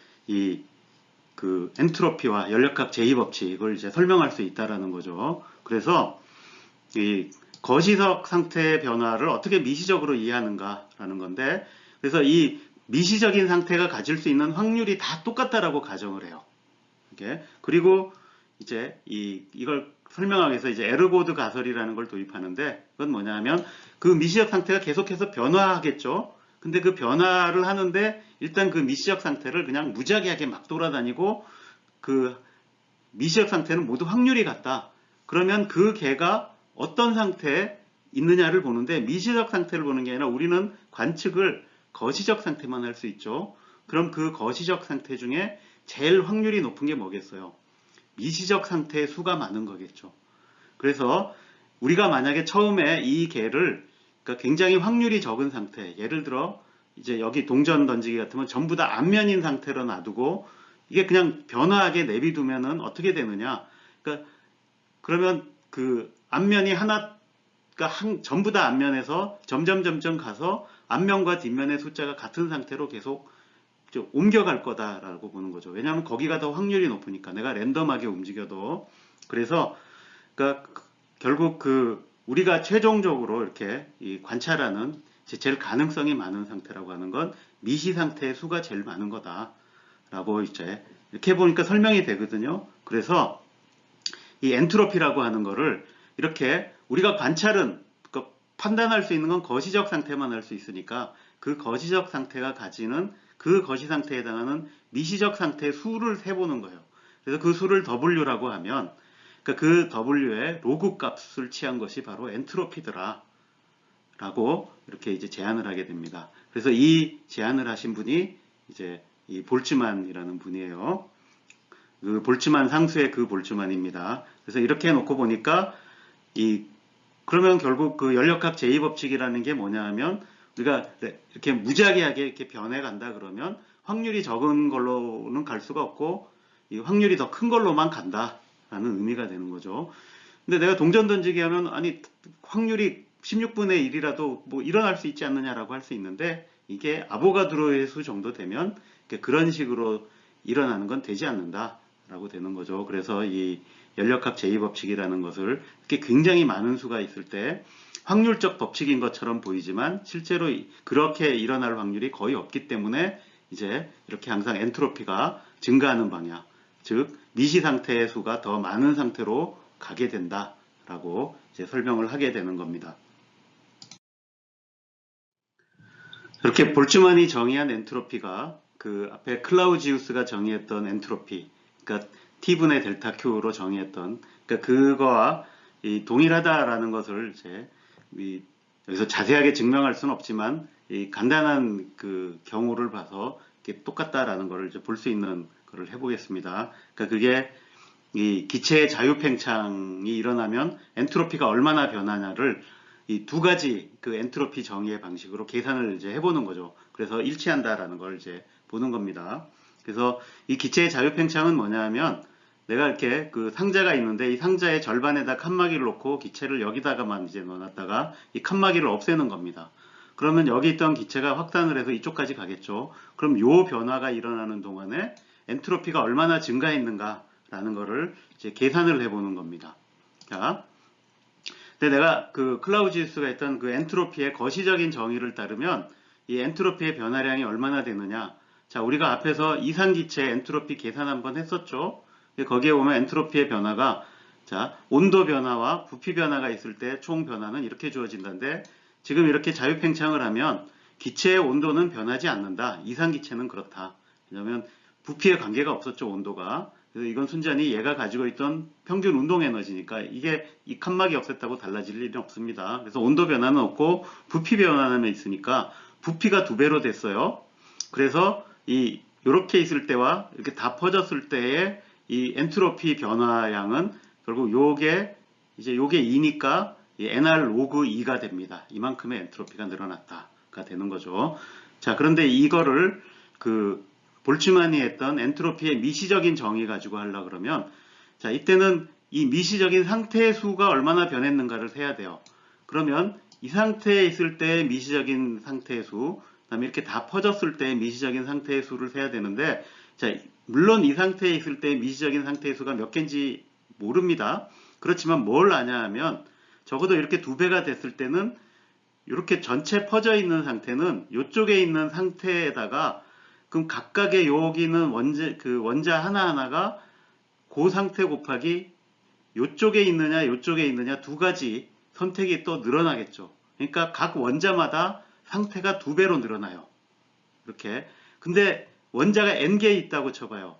그 엔트로피와 연력학 제2법칙을 이제 설명할 수 있다라는 거죠. 그래서 이 거시적 상태의 변화를 어떻게 미시적으로 이해하는가라는 건데, 그래서 이 미시적인 상태가 가질 수 있는 확률이 다 똑같다라고 가정을 해요. 이렇게. 그리고 이제 이걸 설명하기 위해서 이제 에르고드 가설이라는 걸 도입하는데, 그건 뭐냐면 그 미시적 상태가 계속해서 변화하겠죠. 근데 그 변화를 하는데 일단 그 미시적 상태를 그냥 무작위하게 막 돌아다니고, 그 미시적 상태는 모두 확률이 같다. 그러면 그 개가 어떤 상태에 있느냐를 보는데, 미시적 상태를 보는 게 아니라 우리는 관측을 거시적 상태만 할 수 있죠. 그럼 그 거시적 상태 중에 제일 확률이 높은 게 뭐겠어요? 미시적 상태의 수가 많은 거겠죠. 그래서 우리가 만약에 처음에 이 개를, 그러니까 굉장히 확률이 적은 상태, 예를 들어 이제 여기 동전 던지기 같으면 전부 다 앞면인 상태로 놔두고 이게 그냥 변화하게 내비두면은 어떻게 되느냐? 그러니까 그러면 그 앞면이 하나, 그러니까 전부 다 앞면에서 점점 가서 앞면과 뒷면의 숫자가 같은 상태로 계속 옮겨갈 거다라고 보는 거죠. 왜냐하면 거기가 더 확률이 높으니까, 내가 랜덤하게 움직여도. 그래서 그러니까 결국 우리가 최종적으로 이렇게 관찰하는 제일 가능성이 많은 상태라고 하는 건 미시 상태의 수가 제일 많은 거다라고 이제 이렇게 보니까 설명이 되거든요. 그래서 이 엔트로피라고 하는 거를 이렇게 우리가 관찰은, 판단할 수 있는 건 거시적 상태만 할 수 있으니까 그 거시적 상태가 가지는 그 거시 상태에 해당하는 미시적 상태의 수를 세보는 거예요. 그래서 그 수를 W라고 하면, 그러니까 그 W의 로그 값을 취한 것이 바로 엔트로피더라 라고 이렇게 이제 제안을 하게 됩니다. 그래서 이 제안을 하신 분이 이제 이 볼츠만이라는 분이에요. 그 볼츠만 상수의 그 볼츠만입니다. 그래서 이렇게 해놓고 보니까 그러면 결국 그 연력학 제2법칙이라는 게 뭐냐 하면 우리가 이렇게 무작위하게 이렇게 변해간다 그러면 확률이 적은 걸로는 갈 수가 없고 이 확률이 더 큰 걸로만 간다라는 의미가 되는 거죠. 근데 내가 동전 던지기 하면 아니 확률이 16분의 1이라도 뭐 일어날 수 있지 않느냐라고 할 수 있는데 이게 아보가드로의 수 정도 되면 그런 식으로 일어나는 건 되지 않는다라고 되는 거죠. 그래서 이 연력학 제2법칙이라는 것을 이렇게 굉장히 많은 수가 있을 때 확률적 법칙인 것처럼 보이지만 실제로 그렇게 일어날 확률이 거의 없기 때문에 이제 이렇게 항상 엔트로피가 증가하는 방향, 즉 미시 상태의 수가 더 많은 상태로 가게 된다라고 이제 설명을 하게 되는 겁니다. 이렇게 볼츠만이 정의한 엔트로피가 그 앞에 클라우지우스가 정의했던 엔트로피, 그러니까 T분의 델타 Q로 정의했던, 그러니까 그거와 동일하다라는 것을 이제 여기서 자세하게 증명할 수는 없지만 이 간단한 그 경우를 봐서 이렇게 똑같다라는 것을 이제 볼 수 있는 것을 해보겠습니다. 그러니까 그게 이 기체의 자유팽창이 일어나면 엔트로피가 얼마나 변하냐를 이 두 가지 그 엔트로피 정의의 방식으로 계산을 이제 해보는 거죠. 그래서 일치한다라는 걸 이제 보는 겁니다. 그래서 이 기체의 자유팽창은 뭐냐 하면 내가 이렇게 그 상자가 있는데 이 상자의 절반에다 칸막이를 놓고 기체를 여기다가만 이제 넣어놨다가 이 칸막이를 없애는 겁니다. 그러면 여기 있던 기체가 확산을 해서 이쪽까지 가겠죠. 그럼 요 변화가 일어나는 동안에 엔트로피가 얼마나 증가했는가라는 거를 이제 계산을 해보는 겁니다. 자, 근데 내가 그 클라우지우스가 했던 그 엔트로피의 거시적인 정의를 따르면 이 엔트로피의 변화량이 얼마나 되느냐. 자, 우리가 앞에서 이상기체 엔트로피 계산 한번 했었죠. 거기에 보면 엔트로피의 변화가 자, 온도 변화와 부피 변화가 있을 때 총 변화는 이렇게 주어진다는데 지금 이렇게 자유팽창을 하면 기체의 온도는 변하지 않는다. 이상기체는 그렇다. 왜냐하면 부피에 관계가 없었죠, 온도가. 그래서 이건 순전히 얘가 가지고 있던 평균 운동 에너지니까 이게 이 칸막이 없앴다고 달라질 일은 없습니다. 그래서 온도 변화는 없고 부피 변화는 있으니까 부피가 2배로 됐어요. 그래서 이렇게 있을 때와 이렇게 다 퍼졌을 때의 이 엔트로피 변화량은 결국 요게 2니까 NR 로그 2가 됩니다. 이만큼의 엔트로피가 늘어났다가 되는 거죠. 자, 그런데 이거를 그 볼츠만이 했던 엔트로피의 미시적인 정의 가지고 하려고 그러면 자, 이때는 이 미시적인 상태의 수가 얼마나 변했는가를 세야 돼요. 그러면 이 상태에 있을 때의 미시적인 상태의 수, 그다음에 이렇게 다 퍼졌을 때의 미시적인 상태의 수를 세야 되는데 자, 물론 이 상태에 있을 때의 미시적인 상태의 수가 몇 개인지 모릅니다. 그렇지만 뭘 아냐 하면 적어도 이렇게 2배가 됐을 때는 이렇게 전체 퍼져 있는 상태는 이쪽에 있는 상태에다가 그럼 각각의 여기는 원자 하나하나가 그 상태 곱하기 이쪽에 있느냐 이쪽에 있느냐 두 가지 선택이 또 늘어나겠죠. 그러니까 각 원자마다 상태가 2배로 늘어나요. 이렇게. 근데 원자가 n개 있다고 쳐봐요.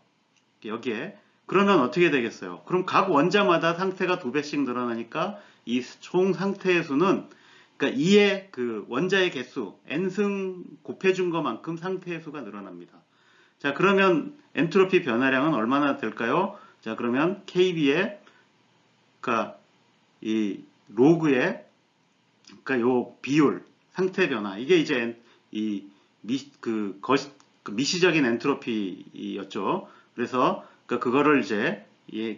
여기에. 그러면 어떻게 되겠어요? 그럼 각 원자마다 상태가 2배씩 늘어나니까 이 총 상태의 수는 그러니까 2의 그 원자의 개수 n승 곱해준 것만큼 상태의 수가 늘어납니다. 자, 그러면 엔트로피 변화량은 얼마나 될까요? 자, 그러면 KB의 그러니까 이 로그의 그러니까 요 비율 상태 변화 이게 이제 이 미시적인 엔트로피였죠. 그래서 그거를 이제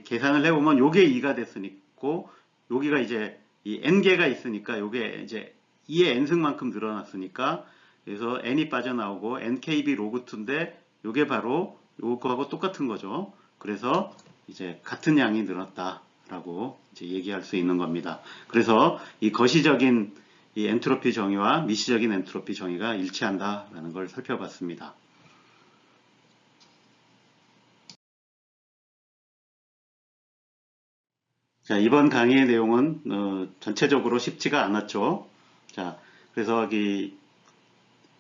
계산을 해보면 요게 2가 됐으니까 여기가 이제 이 n개가 있으니까 요게 이제 2의 n승만큼 늘어났으니까 그래서 n이 빠져나오고 nkb 로그 2인데 요게 바로 요거하고 똑같은 거죠. 그래서 이제 같은 양이 늘었다라고 이제 얘기할 수 있는 겁니다. 그래서 이 거시적인 이 엔트로피 정의와 미시적인 엔트로피 정의가 일치한다라는 걸 살펴봤습니다. 자, 이번 강의의 내용은 전체적으로 쉽지가 않았죠. 자, 그래서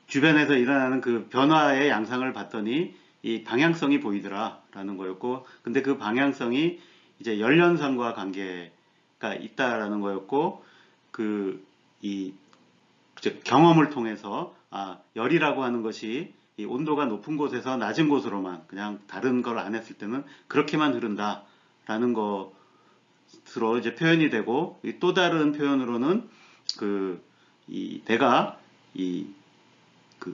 주변에서 일어나는 그 변화의 양상을 봤더니 이 방향성이 보이더라라는 거였고, 근데 그 방향성이 이제 열연성과 관계가 있다라는 거였고, 이 즉 경험을 통해서 열이라고 하는 것이 이 온도가 높은 곳에서 낮은 곳으로만 그냥 다른 걸 안 했을 때는 그렇게만 흐른다라는 것으로 이제 표현이 되고, 또 다른 표현으로는 내가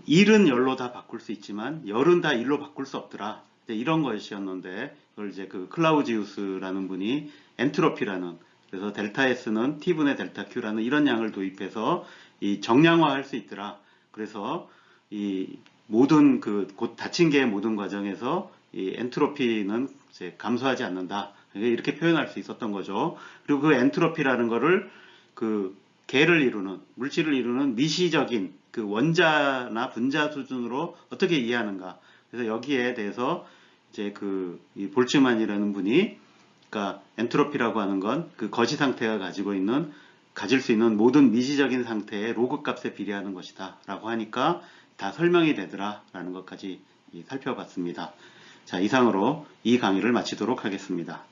일은 열로 다 바꿀 수 있지만 열은 다 일로 바꿀 수 없더라. 이런 것이었는데, 그걸 이제 클라우지우스라는 분이 엔트로피라는, 그래서 델타 S는 T분의 델타 Q라는 이런 양을 도입해서 이 정량화할 수 있더라. 그래서 이 모든 곧 닫힌 개의 모든 과정에서 이 엔트로피는 이제 감소하지 않는다. 이렇게 표현할 수 있었던 거죠. 그리고 그 엔트로피라는 거를 개를 이루는, 물질을 이루는 미시적인 원자나 분자 수준으로 어떻게 이해하는가. 그래서 여기에 대해서 이제 이 볼츠만이라는 분이, 그러니까 엔트로피라고 하는 건 거시 상태가 가질 수 있는 모든 미시적인 상태의 로그 값에 비례하는 것이다 라고 하니까 다 설명이 되더라 라는 것까지 살펴봤습니다. 자, 이상으로 이 강의를 마치도록 하겠습니다.